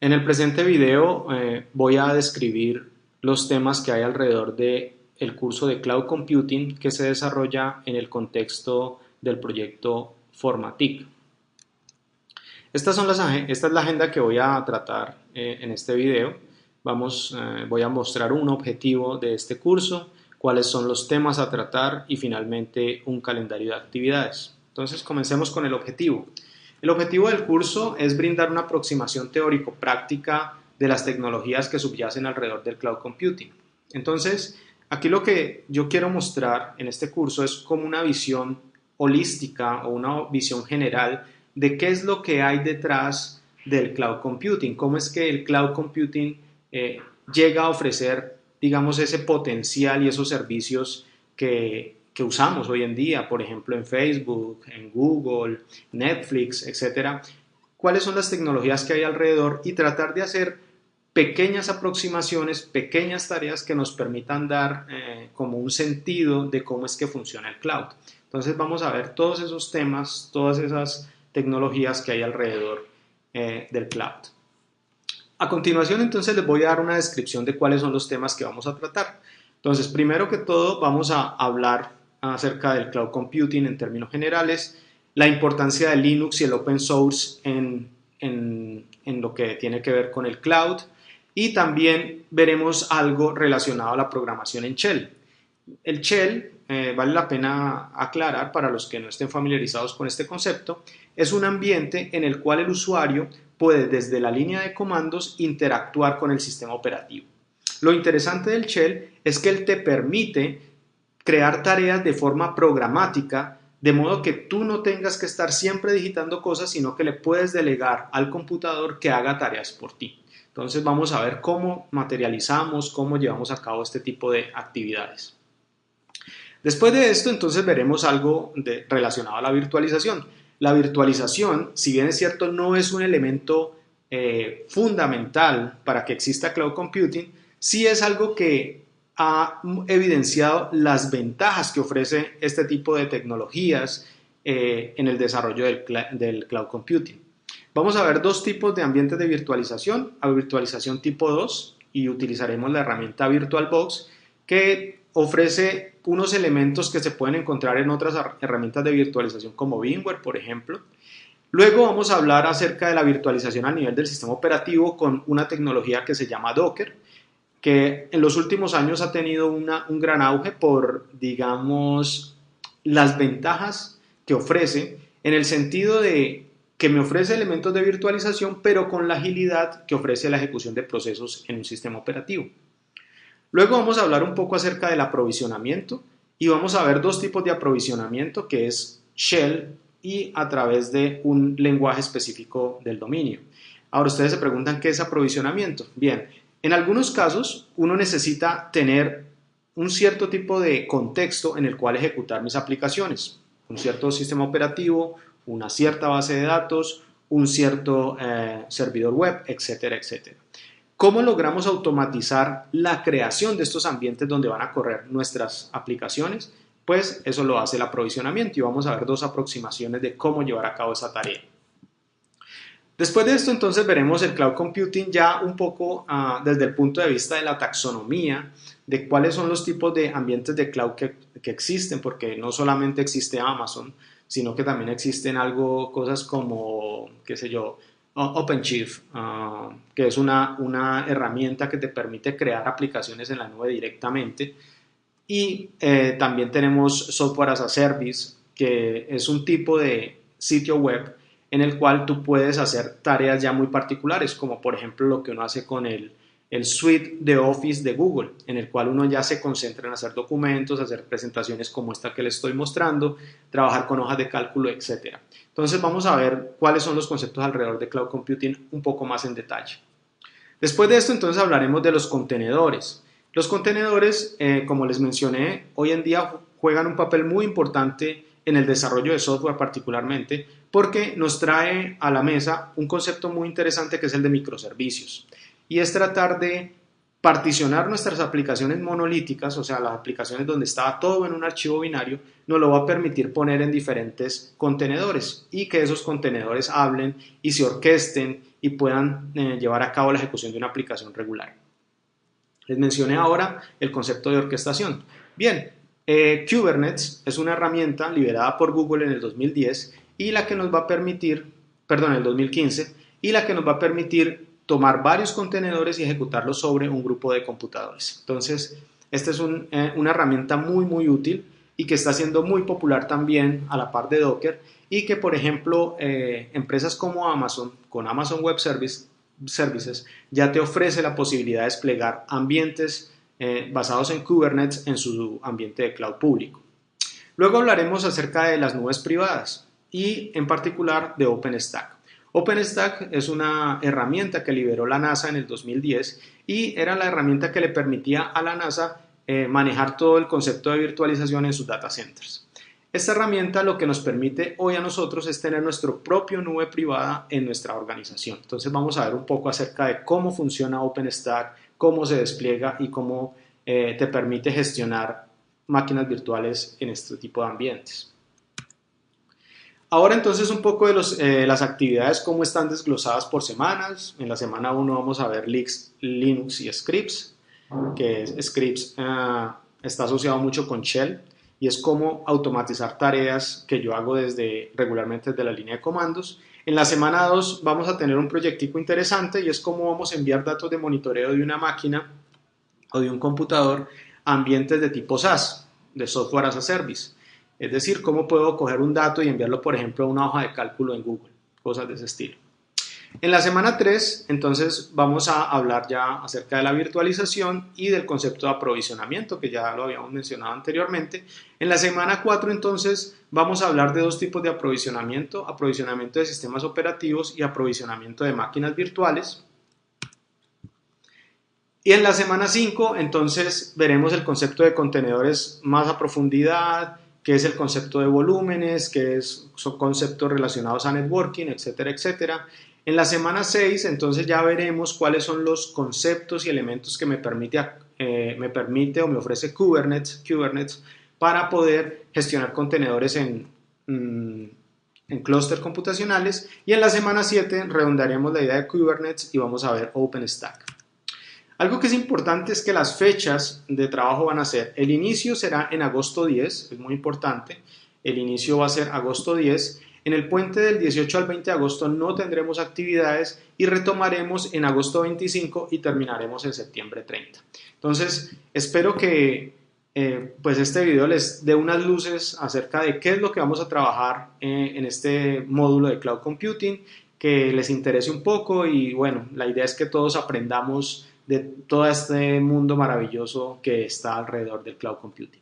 En el presente video voy a describir los temas que hay alrededor del curso de Cloud Computing que se desarrolla en el contexto del proyecto Formatic. Esta es la agenda que voy a tratar en este video. Voy a mostrar un objetivo de este curso, cuáles son los temas a tratar y finalmente un calendario de actividades. Entonces comencemos con el objetivo. El objetivo del curso es brindar una aproximación teórico-práctica de las tecnologías que subyacen alrededor del Cloud Computing. Entonces, aquí lo que yo quiero mostrar en este curso es como una visión holística o una visión general de qué es lo que hay detrás del Cloud Computing, cómo es que el Cloud Computing llega a ofrecer, digamos, ese potencial y esos servicios que usamos hoy en día, por ejemplo, en Facebook, en Google, Netflix, etcétera. ¿Cuáles son las tecnologías que hay alrededor? Y tratar de hacer pequeñas aproximaciones, pequeñas tareas que nos permitan dar como un sentido de cómo es que funciona el cloud. Entonces vamos a ver todos esos temas, todas esas tecnologías que hay alrededor del cloud. A continuación, entonces, les voy a dar una descripción de cuáles son los temas que vamos a tratar. Entonces, primero que todo, vamos a hablar acerca del Cloud Computing en términos generales, la importancia de Linux y el Open Source en lo que tiene que ver con el cloud, y también veremos algo relacionado a la programación en Shell. El Shell, vale la pena aclarar para los que no estén familiarizados con este concepto, es un ambiente en el cual el usuario puede desde la línea de comandos interactuar con el sistema operativo. Lo interesante del Shell es que él te permite crear tareas de forma programática, de modo que tú no tengas que estar siempre digitando cosas, sino que le puedes delegar al computador que haga tareas por ti. Entonces vamos a ver cómo materializamos, cómo llevamos a cabo este tipo de actividades. Después de esto, entonces veremos algo relacionado a la virtualización. La virtualización, si bien es cierto, no es un elemento fundamental para que exista Cloud Computing, sí es algo que ha evidenciado las ventajas que ofrece este tipo de tecnologías en el desarrollo del Cloud Computing. Vamos a ver dos tipos de ambientes de virtualización, a virtualización tipo 2, y utilizaremos la herramienta VirtualBox, que ofrece unos elementos que se pueden encontrar en otras herramientas de virtualización como VMware, por ejemplo. Luego vamos a hablar acerca de la virtualización a nivel del sistema operativo con una tecnología que se llama Docker, que en los últimos años ha tenido un gran auge por, digamos, las ventajas que ofrece, en el sentido de que me ofrece elementos de virtualización, pero con la agilidad que ofrece la ejecución de procesos en un sistema operativo. Luego vamos a hablar un poco acerca del aprovisionamiento y vamos a ver dos tipos de aprovisionamiento, que es Shell y a través de un lenguaje específico del dominio. Ahora ustedes se preguntan qué es aprovisionamiento. Bien, en algunos casos uno necesita tener un cierto tipo de contexto en el cual ejecutar mis aplicaciones, un cierto sistema operativo, una cierta base de datos, un cierto servidor web, etcétera, etcétera. ¿Cómo logramos automatizar la creación de estos ambientes donde van a correr nuestras aplicaciones? Pues eso lo hace el aprovisionamiento y vamos a ver dos aproximaciones de cómo llevar a cabo esa tarea. Después de esto, entonces, veremos el Cloud Computing ya un poco desde el punto de vista de la taxonomía, de cuáles son los tipos de ambientes de cloud que existen, porque no solamente existe Amazon, sino que también existen cosas como, qué sé yo, OpenShift, que es una herramienta que te permite crear aplicaciones en la nube directamente. Y también tenemos Software as a Service, que es un tipo de sitio web en el cual tú puedes hacer tareas ya muy particulares, como por ejemplo lo que uno hace con el suite de Office de Google, en el cual uno ya se concentra en hacer documentos, hacer presentaciones como esta que les estoy mostrando, trabajar con hojas de cálculo, etc. Entonces vamos a ver cuáles son los conceptos alrededor de Cloud Computing un poco más en detalle. Después de esto, entonces hablaremos de los contenedores. Los contenedores, como les mencioné, hoy en día juegan un papel muy importante en el desarrollo de software particularmente, porque nos trae a la mesa un concepto muy interesante que es el de microservicios. Y es tratar de particionar nuestras aplicaciones monolíticas, o sea, las aplicaciones donde estaba todo en un archivo binario, nos lo va a permitir poner en diferentes contenedores y que esos contenedores hablen y se orquesten y puedan llevar a cabo la ejecución de una aplicación regular. Les mencioné ahora el concepto de orquestación. Bien, Kubernetes es una herramienta liberada por Google en el 2010 y la que nos va a permitir, perdón, en el 2015, y la que nos va a permitir tomar varios contenedores y ejecutarlos sobre un grupo de computadores. Entonces, esta es una herramienta muy útil y que está siendo muy popular también a la par de Docker y que, por ejemplo, empresas como Amazon, con Amazon Web Services, ya te ofrece la posibilidad de desplegar ambientes basados en Kubernetes en su ambiente de cloud público. Luego hablaremos acerca de las nubes privadas y en particular de OpenStack. OpenStack es una herramienta que liberó la NASA en el 2010 y era la herramienta que le permitía a la NASA manejar todo el concepto de virtualización en sus data centers. Esta herramienta lo que nos permite hoy a nosotros es tener nuestro propio nube privada en nuestra organización. Entonces vamos a ver un poco acerca de cómo funciona OpenStack, cómo se despliega y cómo te permite gestionar máquinas virtuales en este tipo de ambientes. Ahora entonces un poco de las actividades, cómo están desglosadas por semanas. En la semana 1 vamos a ver Linux y Scripts, que Scripts está asociado mucho con Shell y es cómo automatizar tareas que yo hago regularmente desde la línea de comandos. En la semana 2 vamos a tener un proyectico interesante y es cómo vamos a enviar datos de monitoreo de una máquina o de un computador a ambientes de tipo SaaS, de Software as a Service. Es decir, cómo puedo coger un dato y enviarlo, por ejemplo, a una hoja de cálculo en Google, cosas de ese estilo. En la semana 3, entonces, vamos a hablar ya acerca de la virtualización y del concepto de aprovisionamiento, que ya lo habíamos mencionado anteriormente. En la semana 4, entonces, vamos a hablar de dos tipos de aprovisionamiento de sistemas operativos y aprovisionamiento de máquinas virtuales. Y en la semana 5, entonces, veremos el concepto de contenedores más a profundidad, qué es el concepto de volúmenes, son conceptos relacionados a networking, etcétera, etcétera. En la semana 6, entonces ya veremos cuáles son los conceptos y elementos que me permite o me ofrece Kubernetes para poder gestionar contenedores en clústeres computacionales. Y en la semana 7 redondearemos la idea de Kubernetes y vamos a ver OpenStack. Algo que es importante es que las fechas de trabajo van a ser, el inicio será en agosto 10, es muy importante, el inicio va a ser agosto 10, en el puente del 18 al 20 de agosto no tendremos actividades y retomaremos en agosto 25 y terminaremos en septiembre 30. Entonces, espero que pues este video les dé unas luces acerca de qué es lo que vamos a trabajar en este módulo de Cloud Computing, que les interese un poco y bueno, la idea es que todos aprendamos de todo este mundo maravilloso que está alrededor del cloud computing.